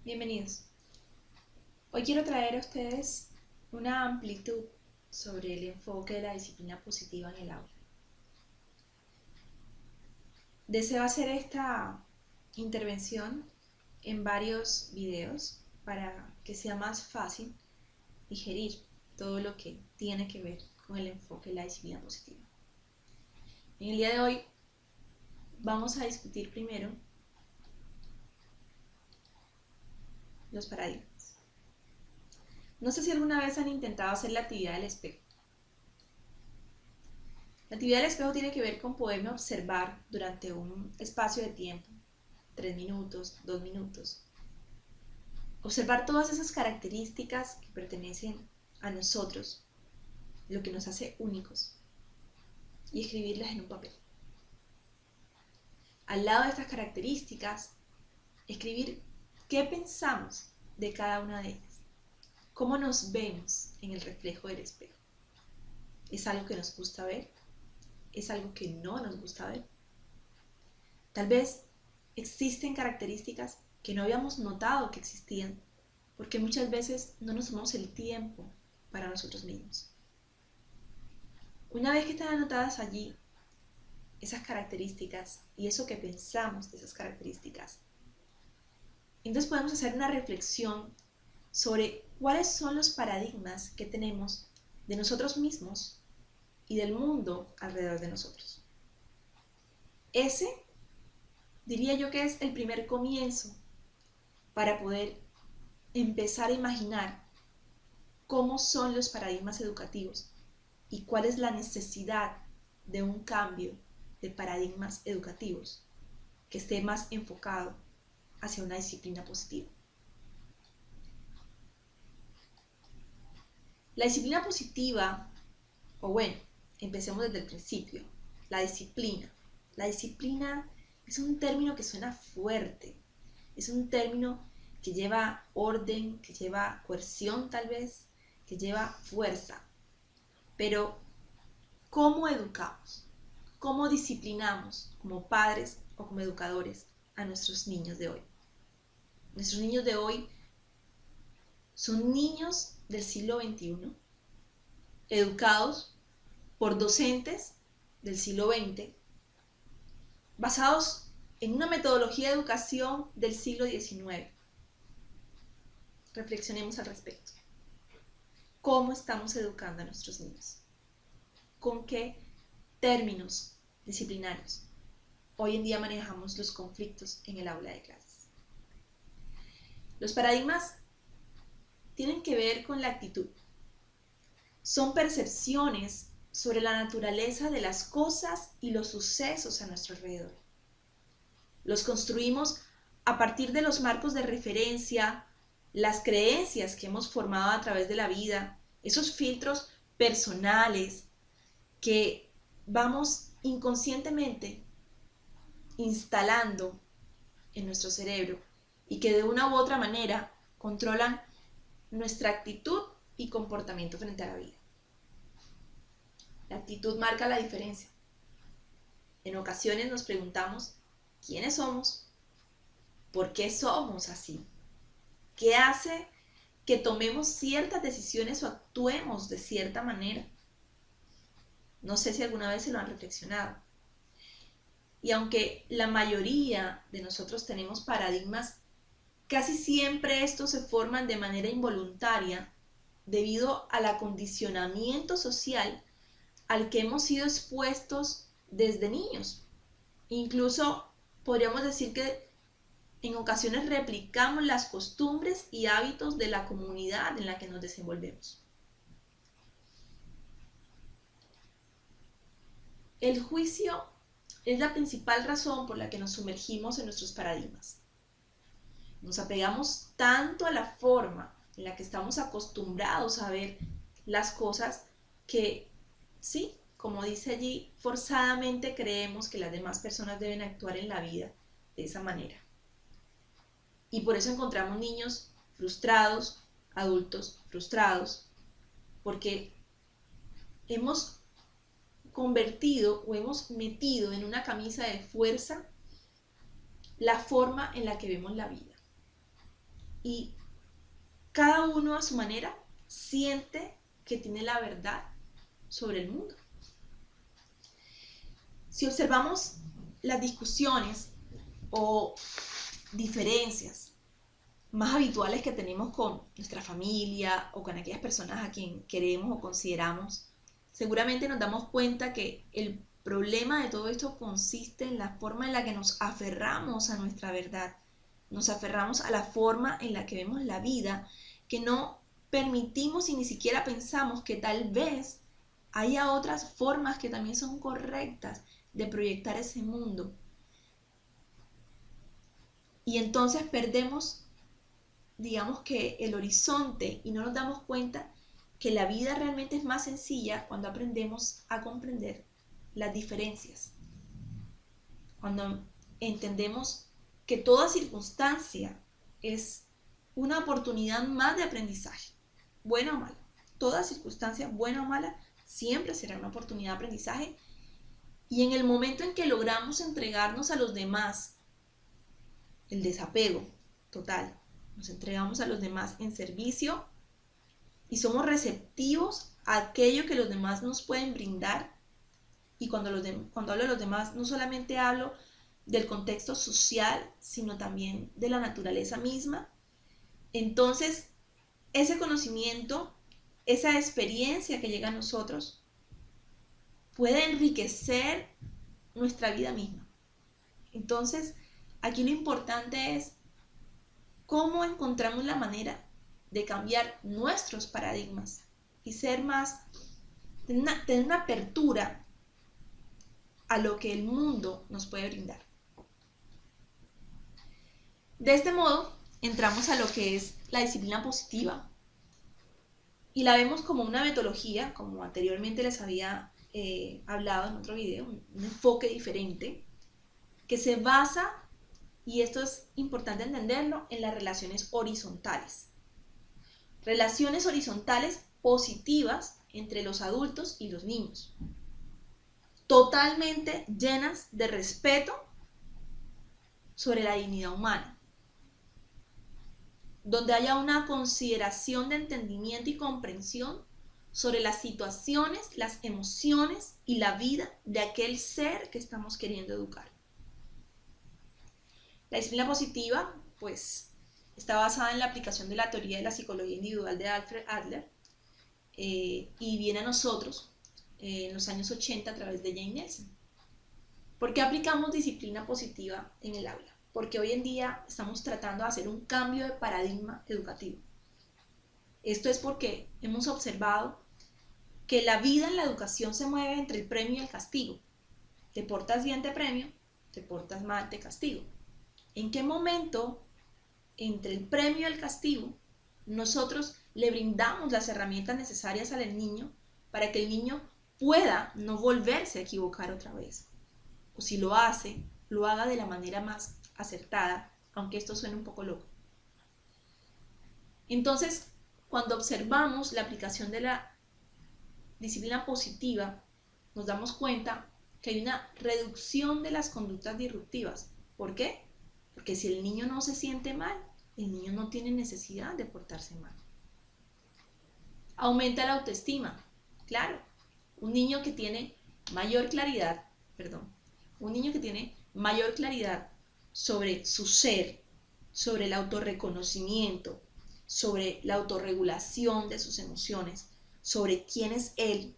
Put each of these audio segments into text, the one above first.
Bienvenidos. Hoy quiero traer a ustedes una amplitud sobre el enfoque de la disciplina positiva en el aula. Deseo hacer esta intervención en varios videos para que sea más fácil digerir todo lo que tiene que ver con el enfoque de la disciplina positiva. En el día de hoy vamos a discutir primero los paradigmas. No sé si alguna vez han intentado hacer la actividad del espejo. La actividad del espejo tiene que ver con poderme observar durante un espacio de tiempo, 3 minutos, 2 minutos. Observar todas esas características que pertenecen a nosotros, lo que nos hace únicos, y escribirlas en un papel. Al lado de estas características, escribir qué pensamos de cada una de ellas, cómo nos vemos en el reflejo del espejo. ¿Es algo que nos gusta ver? ¿Es algo que no nos gusta ver? Tal vez existen características que no habíamos notado que existían, porque muchas veces no nos tomamos el tiempo para nosotros mismos. Una vez que están anotadas allí esas características y eso que pensamos de esas características, entonces podemos hacer una reflexión sobre cuáles son los paradigmas que tenemos de nosotros mismos y del mundo alrededor de nosotros. Ese diría yo que es el primer comienzo para poder empezar a imaginar cómo son los paradigmas educativos y cuál es la necesidad de un cambio de paradigmas educativos que esté más enfocado hacia una disciplina positiva. La disciplina positiva, o bueno, empecemos desde el principio, la disciplina. La disciplina es un término que suena fuerte, es un término que lleva orden, que lleva coerción tal vez, que lleva fuerza. Pero, ¿cómo educamos? ¿Cómo disciplinamos como padres o como educadores a nuestros niños de hoy? Nuestros niños de hoy son niños del siglo XXI, educados por docentes del siglo XX, basados en una metodología de educación del siglo XIX. Reflexionemos al respecto. ¿Cómo estamos educando a nuestros niños? ¿Con qué términos disciplinarios hoy en día manejamos los conflictos en el aula de clases? Los paradigmas tienen que ver con la actitud. Son percepciones sobre la naturaleza de las cosas y los sucesos a nuestro alrededor. Los construimos a partir de los marcos de referencia, las creencias que hemos formado a través de la vida, esos filtros personales que vamos inconscientemente instalando en nuestro cerebro y que de una u otra manera controlan nuestra actitud y comportamiento frente a la vida. La actitud marca la diferencia. En ocasiones nos preguntamos quiénes somos, por qué somos así, qué hace que tomemos ciertas decisiones o actuemos de cierta manera. No sé si alguna vez se lo han reflexionado. Y aunque la mayoría de nosotros tenemos paradigmas, casi siempre estos se forman de manera involuntaria debido al acondicionamiento social al que hemos sido expuestos desde niños. Incluso podríamos decir que en ocasiones replicamos las costumbres y hábitos de la comunidad en la que nos desenvolvemos. El juicio es la principal razón por la que nos sumergimos en nuestros paradigmas. Nos apegamos tanto a la forma en la que estamos acostumbrados a ver las cosas que, sí, como dice allí, forzadamente creemos que las demás personas deben actuar en la vida de esa manera. Y por eso encontramos niños frustrados, adultos frustrados, porque hemos convertido o hemos metido en una camisa de fuerza la forma en la que vemos la vida. y cada uno a su manera siente que tiene la verdad sobre el mundo. Si observamos las discusiones o diferencias más habituales que tenemos con nuestra familia o con aquellas personas a quien queremos o consideramos, seguramente nos damos cuenta que el problema de todo esto consiste en la forma en la que nos aferramos a nuestra verdad, nos aferramos a la forma en la que vemos la vida, que no permitimos y ni siquiera pensamos que tal vez haya otras formas que también son correctas de proyectar ese mundo. Y entonces perdemos, digamos que el horizonte y no nos damos cuenta que la vida realmente es más sencilla cuando aprendemos a comprender las diferencias. Cuando entendemos que toda circunstancia es una oportunidad más de aprendizaje, buena o mala. Toda circunstancia, buena o mala, siempre será una oportunidad de aprendizaje. Y en el momento en que logramos entregarnos a los demás, el desapego total, nos entregamos a los demás en servicio y somos receptivos a aquello que los demás nos pueden brindar. Y cuando hablo de los demás, no solamente hablo del contexto social, sino también de la naturaleza misma. Entonces, ese conocimiento, esa experiencia que llega a nosotros, puede enriquecer nuestra vida misma. Entonces, aquí lo importante es cómo encontramos la manera de cambiar nuestros paradigmas y ser más, tener una apertura a lo que el mundo nos puede brindar. De este modo, entramos a lo que es la disciplina positiva y la vemos como una metodología, como anteriormente les había hablado en otro video, un enfoque diferente que se basa, y esto es importante entenderlo, en las relaciones horizontales. Relaciones horizontales positivas entre los adultos y los niños, totalmente llenas de respeto sobre la dignidad humana, donde haya una consideración de entendimiento y comprensión sobre las situaciones, las emociones y la vida de aquel ser que estamos queriendo educar. La disciplina positiva, pues, está basada en la aplicación de la teoría de la psicología individual de Alfred Adler y viene a nosotros en los años 80 a través de Jane Nelson. ¿Por qué aplicamos disciplina positiva en el aula? Porque hoy en día estamos tratando de hacer un cambio de paradigma educativo. Esto es porque hemos observado que la vida en la educación se mueve entre el premio y el castigo. Te portas bien, te premio; te portas mal, te castigo. ¿En qué momento, entre el premio y el castigo, nosotros le brindamos las herramientas necesarias al niño para que el niño pueda no volverse a equivocar otra vez? O si lo hace, lo haga de la manera más acertada, aunque esto suene un poco loco. Entonces, cuando observamos la aplicación de la disciplina positiva, nos damos cuenta que hay una reducción de las conductas disruptivas. ¿Por qué? Porque si el niño no se siente mal, el niño no tiene necesidad de portarse mal. Aumenta la autoestima. Claro, un niño que tiene mayor claridad sobre su ser, sobre el autorreconocimiento, sobre la autorregulación de sus emociones, sobre quién es él,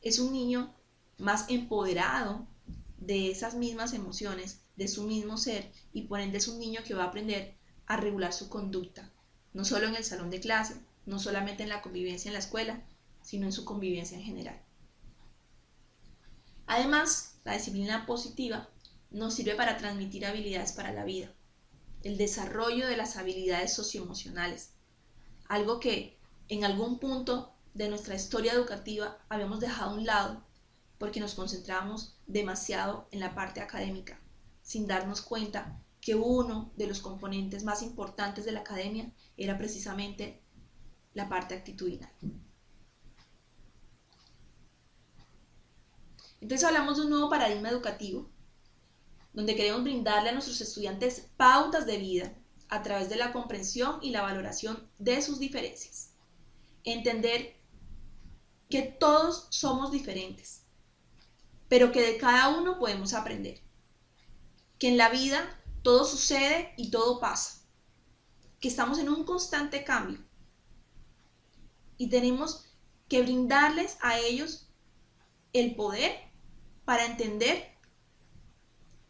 es un niño más empoderado de esas mismas emociones, de su mismo ser, y por ende es un niño que va a aprender a regular su conducta, no solo en el salón de clase, no solamente en la convivencia en la escuela, sino en su convivencia en general. Además, la disciplina positiva nos sirve para transmitir habilidades para la vida, el desarrollo de las habilidades socioemocionales, algo que en algún punto de nuestra historia educativa habíamos dejado a un lado porque nos concentrábamos demasiado en la parte académica, sin darnos cuenta que uno de los componentes más importantes de la academia era precisamente la parte actitudinal. Entonces hablamos de un nuevo paradigma educativo, donde queremos brindarle a nuestros estudiantes pautas de vida, a través de la comprensión y la valoración de sus diferencias. Entender que todos somos diferentes, pero que de cada uno podemos aprender. Que en la vida todo sucede y todo pasa. Que estamos en un constante cambio. Y tenemos que brindarles a ellos el poder para entender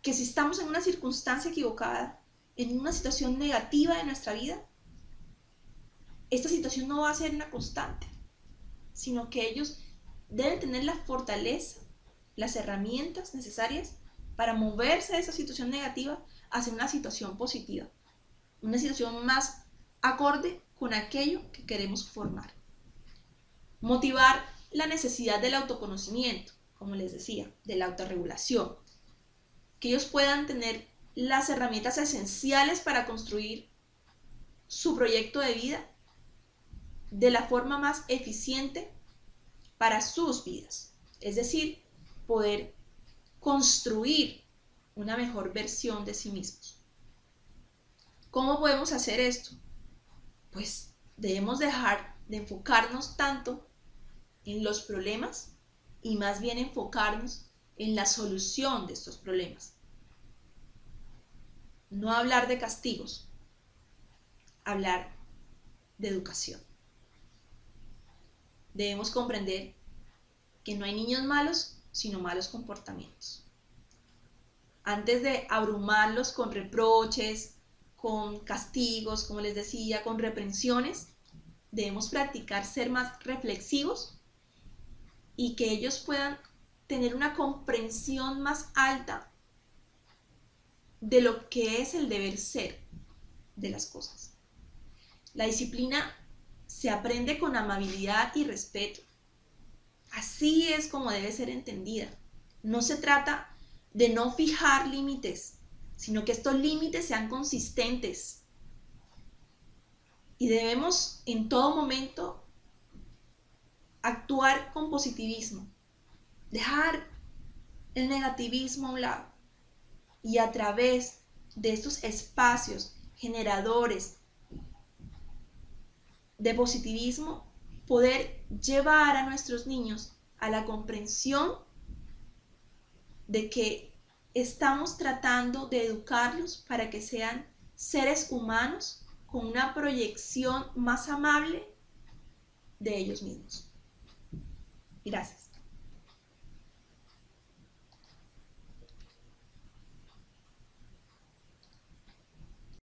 que si estamos en una circunstancia equivocada, en una situación negativa de nuestra vida, esta situación no va a ser una constante, sino que ellos deben tener la fortaleza, las herramientas necesarias para moverse de esa situación negativa hacia una situación positiva, una situación más acorde con aquello que queremos formar. Motivar la necesidad del autoconocimiento, como les decía, de la autorregulación, que ellos puedan tener las herramientas esenciales para construir su proyecto de vida de la forma más eficiente para sus vidas. Es decir, poder construir una mejor versión de sí mismos. ¿Cómo podemos hacer esto? Pues debemos dejar de enfocarnos tanto en los problemas y más bien enfocarnos en la solución de estos problemas. No hablar de castigos, hablar de educación. Debemos comprender que no hay niños malos, sino malos comportamientos. Antes de abrumarlos con reproches, con castigos, como les decía, con reprensiones, debemos practicar ser más reflexivos y que ellos puedan tener una comprensión más alta de lo que es el deber ser de las cosas. La disciplina se aprende con amabilidad y respeto. Así es como debe ser entendida. No se trata de no fijar límites, sino que estos límites sean consistentes. Y debemos en todo momento actuar con positivismo, dejar el negativismo a un lado y a través de estos espacios generadores de positivismo poder llevar a nuestros niños a la comprensión de que estamos tratando de educarlos para que sean seres humanos con una proyección más amable de ellos mismos. Gracias.